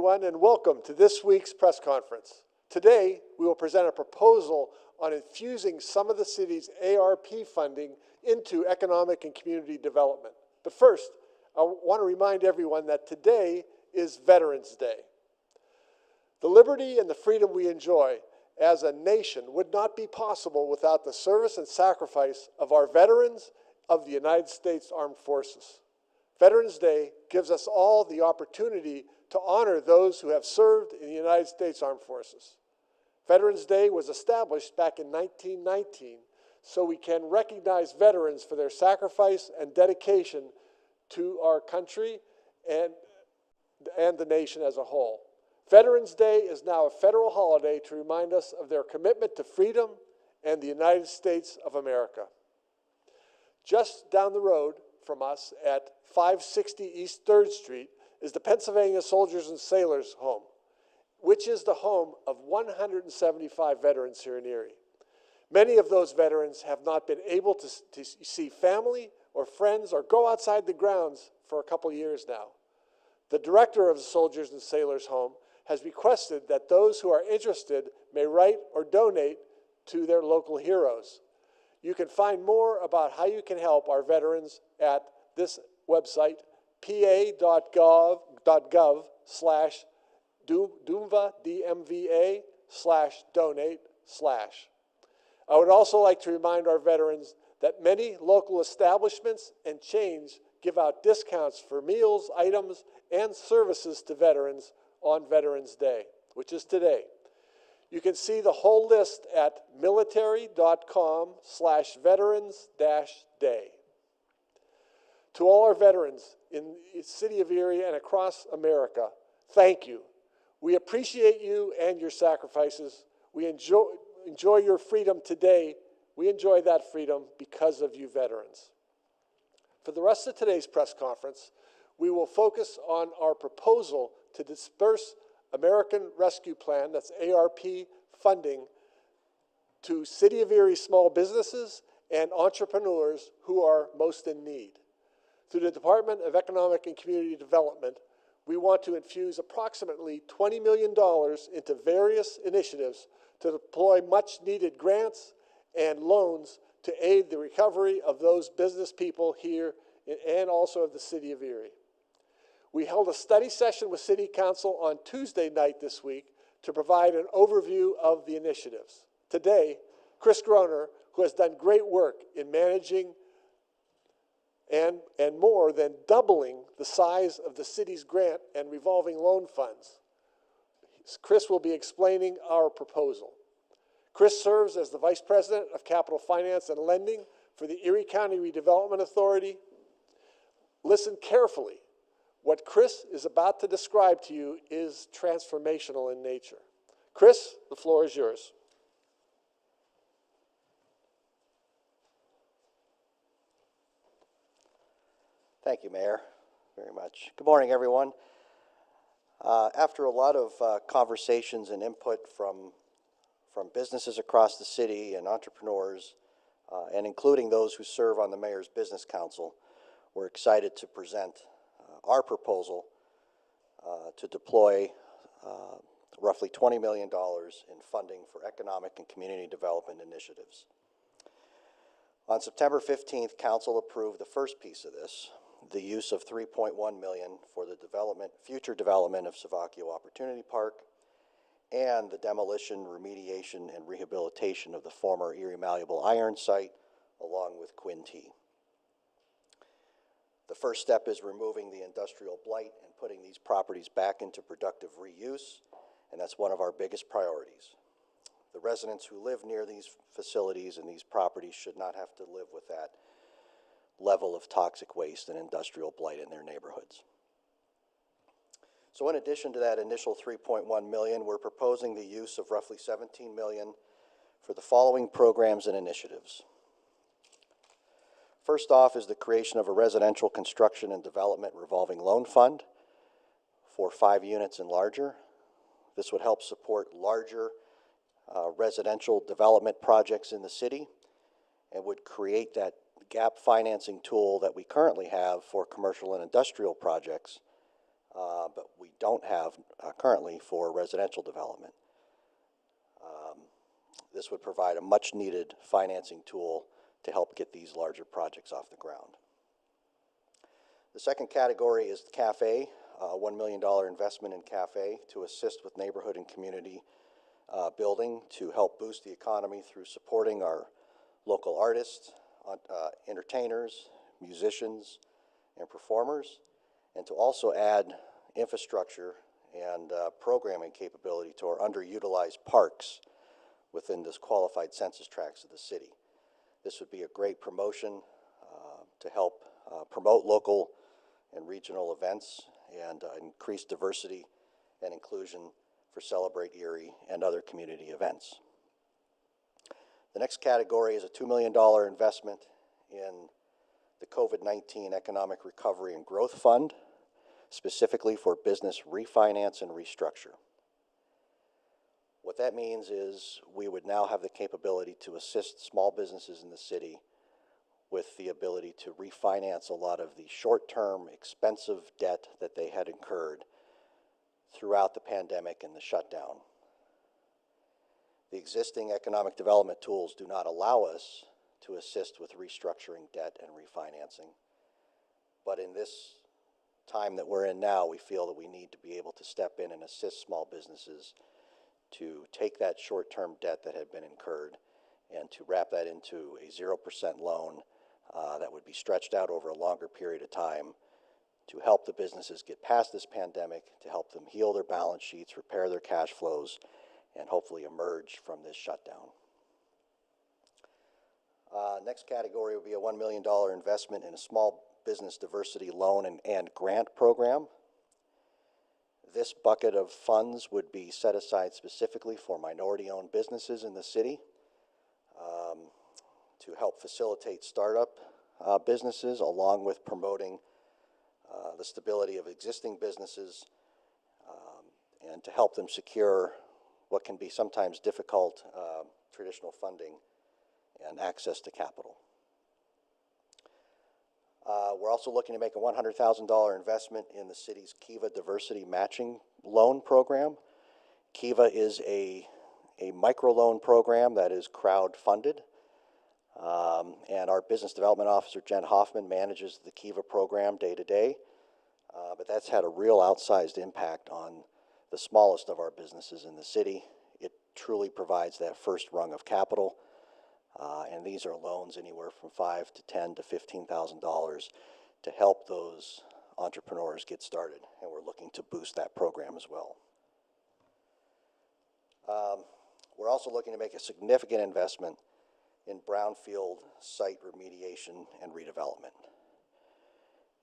everyone, and welcome to this week's press conference. Today, we will present a proposal on infusing some of the city's ARP funding into economic and community development. But first, I want to remind everyone that today is Veterans Day. The liberty and the freedom we enjoy as a nation would not be possible without the service and sacrifice of our veterans of the United States Armed Forces. Veterans Day gives us all the opportunity to honor those who have served in the United States Armed Forces. Veterans Day was established back in 1919 so we can recognize veterans for their sacrifice and dedication to our country and the nation as a whole. Veterans Day is now a federal holiday to remind us of their commitment to freedom and the United States of America. Just down the road from us at 560 East 3rd Street is the Pennsylvania Soldiers and Sailors Home, which is the home of 175 veterans here in Erie. Many of those veterans have not been able to see family or friends or go outside the grounds for a couple years now. The director of the Soldiers and Sailors Home has requested that those who are interested may write or donate to their local heroes. You can find more about how you can help our veterans at this website, pa.gov/DMVA/donate/. I would also like to remind our veterans that many local establishments and chains give out discounts for meals, items, and services to veterans on Veterans Day, which is today. You can see the whole list at military.com/veterans-day. To all our veterans in the city of Erie and across America, thank you. We appreciate you and your sacrifices. We enjoy your freedom today. We enjoy that freedom because of you veterans. For the rest of today's press conference, we will focus on our proposal to disperse American Rescue Plan, that's ARP funding, to City of Erie small businesses and entrepreneurs who are most in need. Through the Department of Economic and Community Development, we want to infuse approximately $20 million into various initiatives to deploy much-needed grants and loans to aid the recovery of those business people here and also of the City of Erie. We held a study session with City Council on Tuesday night this week to provide an overview of the initiatives. Today, Chris Groner, who has done great work in managing and more than doubling the size of the city's grant and revolving loan funds, Chris will be explaining our proposal. Chris serves as the Vice President of Capital Finance and Lending for the Erie County Redevelopment Authority. Listen carefully. What Chris is about to describe to you is transformational in nature. Chris, the floor is yours. Thank you, Mayor, very much. Good morning, everyone. After a lot of conversations and input from businesses across the city and entrepreneurs, and including those who serve on the Mayor's Business Council, we're excited to present our proposal to deploy roughly $20 million in funding for economic and community development initiatives. On September 15th, Council approved the first piece of this, the use of $3.1 million for the future development of Savacchio Opportunity Park and the demolition, remediation, and rehabilitation of the former Erie Malleable Iron site along with Quinn T. The first step is removing the industrial blight and putting these properties back into productive reuse, and that's one of our biggest priorities. The residents who live near these facilities and these properties should not have to live with that level of toxic waste and industrial blight in their neighborhoods. So in addition to that initial $3.1 million, we're proposing the use of roughly $17 million for the following programs and initiatives. First off is the creation of a residential construction and development revolving loan fund for 5 units and larger. This would help support larger residential development projects in the city and would create that gap financing tool that we currently have for commercial and industrial projects but we don't have currently for residential development. This would provide a much needed financing tool to help get these larger projects off the ground. The second category is the cafe, $1 million investment in cafe to assist with neighborhood and community building to help boost the economy through supporting our local artists, entertainers, musicians, and performers, and to also add infrastructure and programming capability to our underutilized parks within this qualified census tracts of the city. This would be a great promotion to help promote local and regional events and increase diversity and inclusion for Celebrate Erie and other community events. The next category is a $2 million investment in the COVID-19 Economic Recovery and Growth Fund, specifically for business refinance and restructure. What that means is we would now have the capability to assist small businesses in the city with the ability to refinance a lot of the short-term expensive debt that they had incurred throughout the pandemic and the shutdown. The existing economic development tools do not allow us to assist with restructuring debt and refinancing. But in this time that we're in now, we feel that we need to be able to step in and assist small businesses to take that short-term debt that had been incurred and to wrap that into a 0% loan that would be stretched out over a longer period of time to help the businesses get past this pandemic, to help them heal their balance sheets, repair their cash flows, and hopefully emerge from this shutdown. Next category would be a $1 million investment in a small business diversity loan and grant program. This bucket of funds would be set aside specifically for minority-owned businesses in the city to help facilitate startup businesses, along with promoting the stability of existing businesses and to help them secure what can be sometimes difficult traditional funding and access to capital. We're also looking to make a $100,000 investment in the city's Kiva diversity matching loan program. Kiva is a microloan program that is crowd-funded, and our business development officer, Jen Hoffman, manages the Kiva program day to day, but that's had a real outsized impact on the smallest of our businesses in the city. It truly provides that first rung of capital. And these are loans anywhere from $5,000 to $10,000 to $15,000 to help those entrepreneurs get started, and we're looking to boost that program as well. We're also looking to make a significant investment in brownfield site remediation and redevelopment.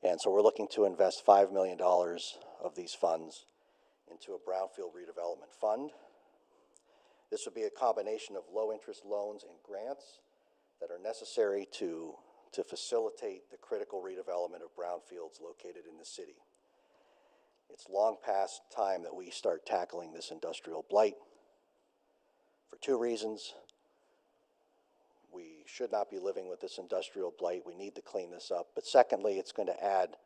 And so we're looking to invest $5 million of these funds into a brownfield redevelopment fund. This would be a combination of low-interest loans and grants that are necessary to facilitate the critical redevelopment of brownfields located in the city. It's long past time that we start tackling this industrial blight for two reasons. We should not be living with this industrial blight. We need to clean this up. But secondly, it's going to add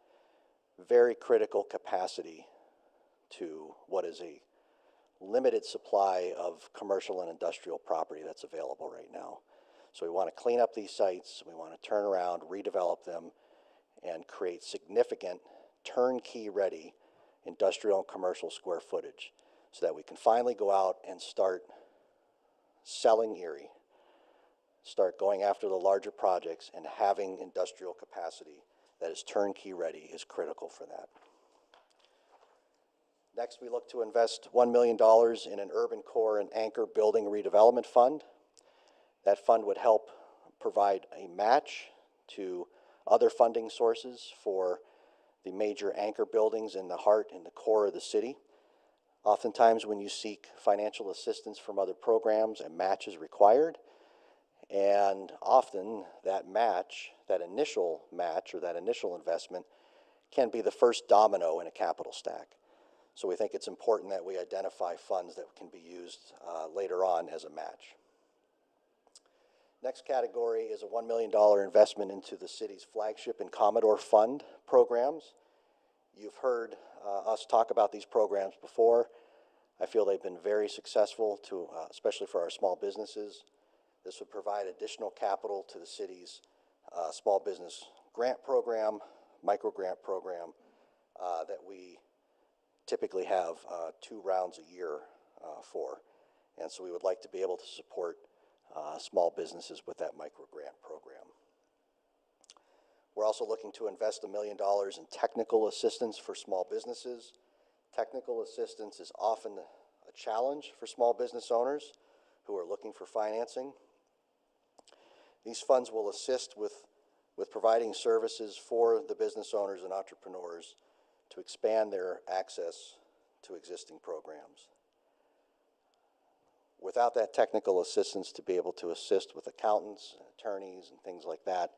very critical capacity to what is a limited supply of commercial and industrial property that's available right now. So we want to clean up these sites, we want to turn around, redevelop them, and create significant turnkey ready industrial and commercial square footage so that we can finally go out and start selling Erie, start going after the larger projects, and having industrial capacity that is turnkey ready is critical for that. Next, we look to invest $1 million in an urban core and anchor building redevelopment fund. That fund would help provide a match to other funding sources for the major anchor buildings in the heart and the core of the city. Oftentimes when you seek financial assistance from other programs, a match is required. And often that match, that initial match or that initial investment can be the first domino in a capital stack. So we think it's important that we identify funds that can be used later on as a match. Next category is a $1 million investment into the city's Flagship and Commodore fund programs. You've heard us talk about these programs before. I feel they've been very successful, especially for our small businesses. This would provide additional capital to the city's small business grant program, micro grant program that we typically have 2 rounds a year for. And so we would like to be able to support small businesses with that micro grant program. We're also looking to invest $1 million in technical assistance for small businesses. Technical assistance is often a challenge for small business owners who are looking for financing. These funds will assist with providing services for the business owners and entrepreneurs to expand their access to existing programs. Without that technical assistance to be able to assist with accountants, attorneys, and things like that,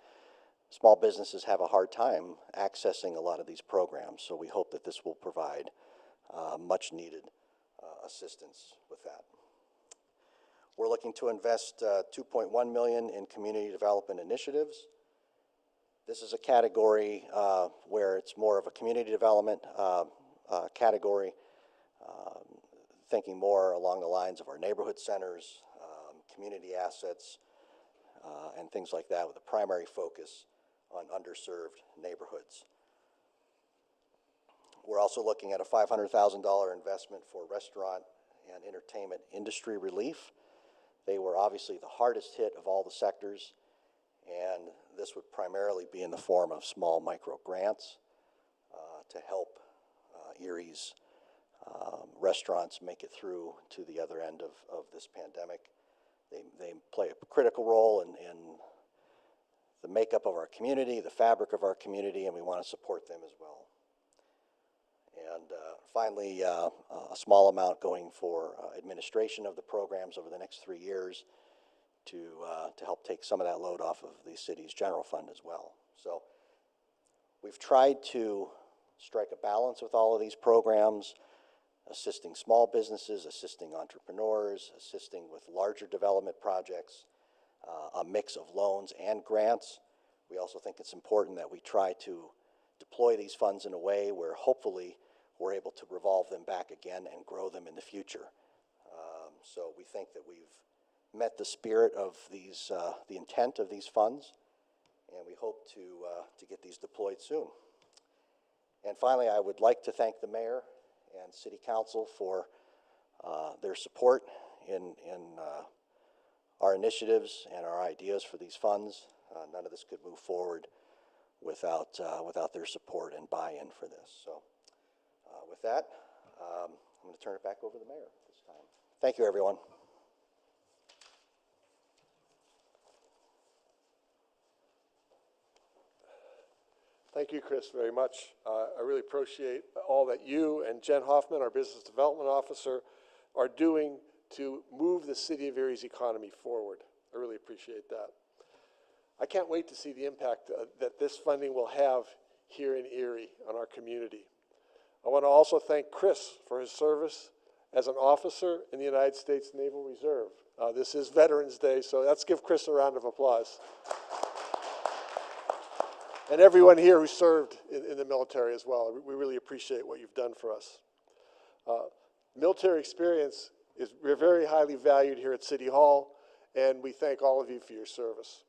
small businesses have a hard time accessing a lot of these programs. So we hope that this will provide much needed assistance with that. We're looking to invest $2.1 million in community development initiatives. This is a category where it's more of a community development category, thinking more along the lines of our neighborhood centers, community assets, and things like that, with a primary focus on underserved neighborhoods. We're also looking at a $500,000 investment for restaurant and entertainment industry relief. They were obviously the hardest hit of all the sectors, and this would primarily be in the form of small micro grants to help Erie's restaurants make it through to the other end of this pandemic. They play a critical role in the makeup of our community, the fabric of our community, and we want to support them as well. And finally, a small amount going for administration of the programs over the next 3 years to help take some of that load off of the city's general fund as well. So we've tried to strike a balance with all of these programs, assisting small businesses, assisting entrepreneurs, assisting with larger development projects, a mix of loans and grants. We also think it's important that we try to deploy these funds in a way where hopefully we're able to revolve them back again and grow them in the future. So we think that we've met the spirit of these, the intent of these funds, and we hope to get these deployed soon. And finally, I would like to thank the mayor and city council for their support in our initiatives and our ideas for these funds. None of this could move forward without their support and buy-in for this. So with that, I'm going to turn it back over to the mayor this time. Thank you, everyone. Thank you, Chris, very much. I really appreciate all that you and Jen Hoffman, our Business Development Officer, are doing to move the City of Erie's economy forward. I really appreciate that. I can't wait to see the impact that this funding will have here in Erie on our community. I want to also thank Chris for his service as an officer in the United States Naval Reserve. This is Veterans Day, so let's give Chris a round of applause. And everyone here who served in the military as well. We really appreciate what you've done for us. Military experience is very highly valued here at City Hall, and we thank all of you for your service.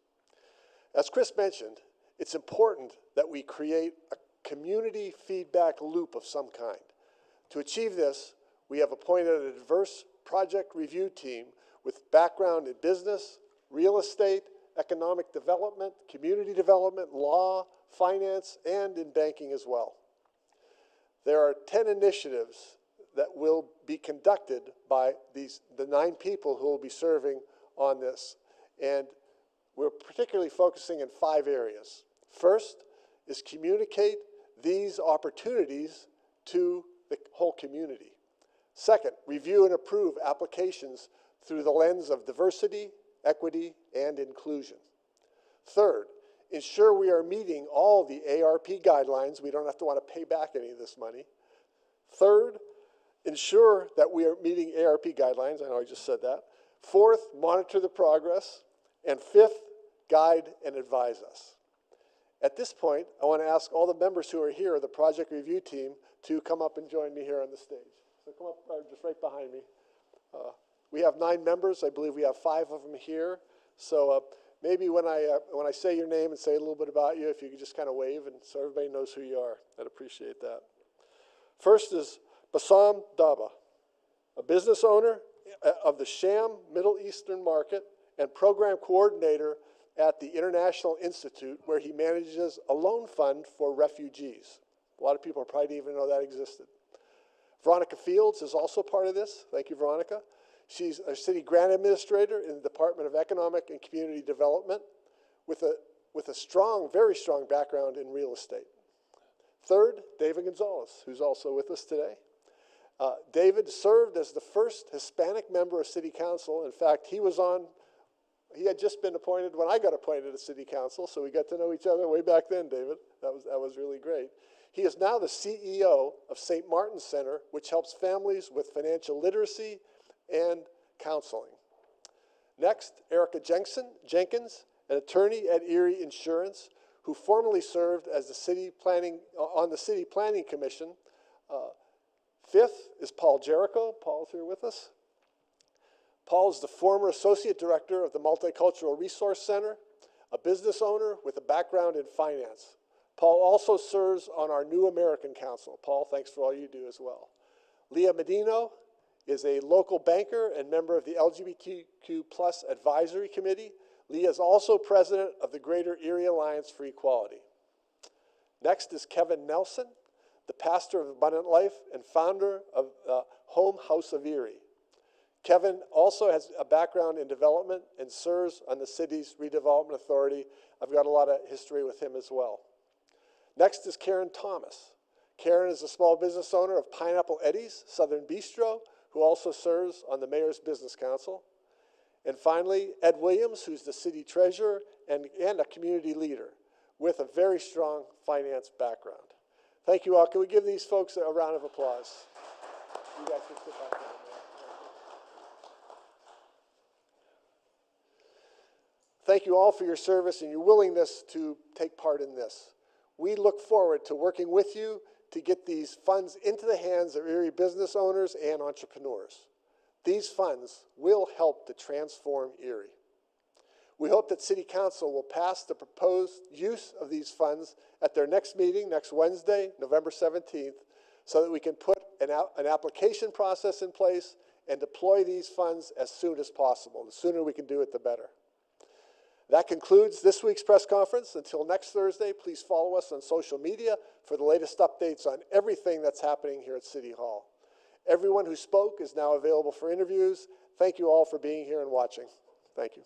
As Chris mentioned, it's important that we create a community feedback loop of some kind. To achieve this, we have appointed a diverse project review team with background in business, real estate, economic development, community development, law, finance, and in banking as well. There are 10 initiatives that will be conducted by the 9 people who will be serving on this. And we're particularly focusing in 5 areas. First is communicate these opportunities to the whole community. Second, review and approve applications through the lens of diversity, equity, and inclusion. Third, ensure we are meeting all the ARP guidelines. We don't have to want to pay back any of this money. Third, ensure that we are meeting ARP guidelines. I know I just said that. Fourth, monitor the progress. And fifth, guide and advise us. At this point, I want to ask all the members who are here, the project review team, to come up and join me here on the stage. So come up just right behind me. We have 9 members. I believe we have 5 of them here. So maybe when I say your name and say a little bit about you, if you could just kind of wave and so everybody knows who you are. I'd appreciate that. First is Bassam Daba, a business owner of the Sham Middle Eastern Market and program coordinator at the International Institute, where he manages a loan fund for refugees. A lot of people probably didn't even know that existed. Veronica Fields is also part of this. Thank you, Veronica. She's a city grant administrator in the Department of Economic and Community Development with a strong, very strong background in real estate. Third, David Gonzalez, who's also with us today. David served as the first Hispanic member of City Council. In fact, he had just been appointed when I got appointed to City Council, so we got to know each other way back then, David. That was really great. He is now the CEO of St. Martin's Center, which helps families with financial literacy and counseling. Next, Erica Jenkins, an attorney at Erie Insurance, who formerly served as on the City Planning Commission. Fifth is Paul Jericho. Paul's here with us. Paul is the former Associate Director of the Multicultural Resource Center, a business owner with a background in finance. Paul also serves on our New American Council. Paul, thanks for all you do as well. Leah Medino is a local banker and member of the LGBTQ+ Advisory Committee. Leah is also president of the Greater Erie Alliance for Equality. Next is Kevin Nelson, the pastor of Abundant Life and founder of Home House of Erie. Kevin also has a background in development and serves on the city's Redevelopment Authority. I've got a lot of history with him as well. Next is Karen Thomas. Karen is a small business owner of Pineapple Eddie's Southern Bistro, who also serves on the Mayor's Business Council. And finally, Ed Williams, who's the city treasurer and a community leader with a very strong finance background. Thank you all. Can we give these folks a round of applause? You guys can sit back down there. Thank you all for your service and your willingness to take part in this. We look forward to working with you to get these funds into the hands of Erie business owners and entrepreneurs. These funds will help to transform Erie. We hope that City Council will pass the proposed use of these funds at their next meeting next Wednesday, November 17th, so that we can put an application process in place and deploy these funds as soon as possible. The sooner we can do it, the better. That concludes this week's press conference. Until next Thursday, please follow us on social media for the latest updates on everything that's happening here at City Hall. Everyone who spoke is now available for interviews. Thank you all for being here and watching. Thank you.